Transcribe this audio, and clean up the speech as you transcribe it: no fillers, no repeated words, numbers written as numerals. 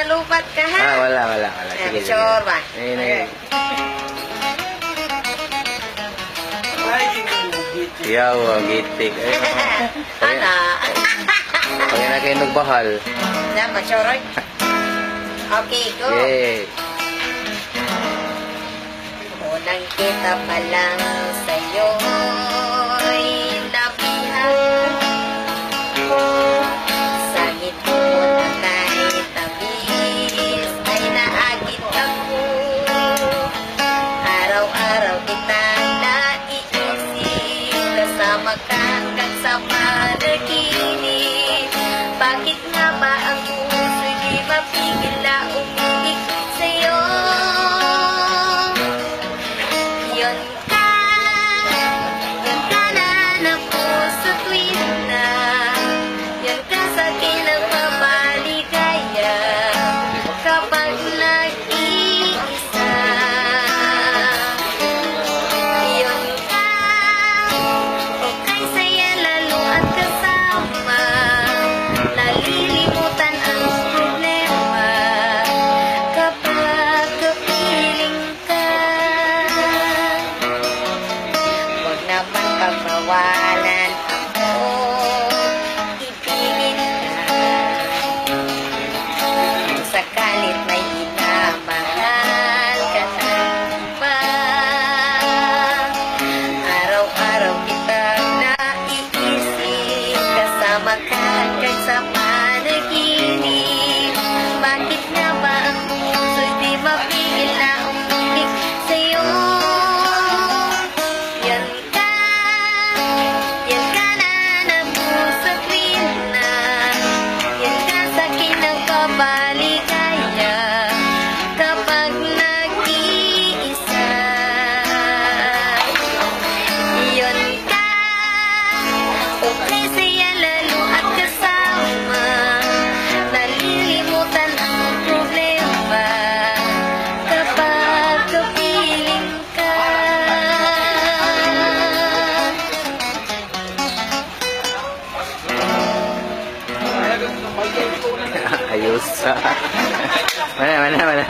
nalupat ka, ha? Wala. Sige, sige. Sure ba? Ayun. Yaw, gitik. Ana. Pag na kayo nagbahal. Dapat, sure. Okay, go. Yay. Unang kita pa lang sa'yo'y nabihan. Sa ngiti mo na tabis ay naagit ako. Araw-araw kitang naiisip, kasama ka hanggang sa panaginip. Bakit nga ba ang puso'y di mapigil na umiig sa'yo? Yun ka na ng puso tuwin na. Yun ka sa akin ang mapaligaya kapag nag-iisa. Yun ka, okay saya lalo at kasama. Nalilimutan ang problema kapag kapiling ka. Huwag naman pagbawalan ako, ibigin ka. Kung sakalit may inamahal ka ng iba, araw-araw kitang naiisip, kasama ka hanggang sa panaginip. Bakit nga ba ang puso'y di mapigil na uminig sa'yo? Yan ka na ng puso tuwin na. Yan ka sa akin ang kapaligaya kapag nag-iisa. Yun ka, okay saya lalo at kasama. Nalilimutan ang problema kapag kapiling ka. Ayos. Mana.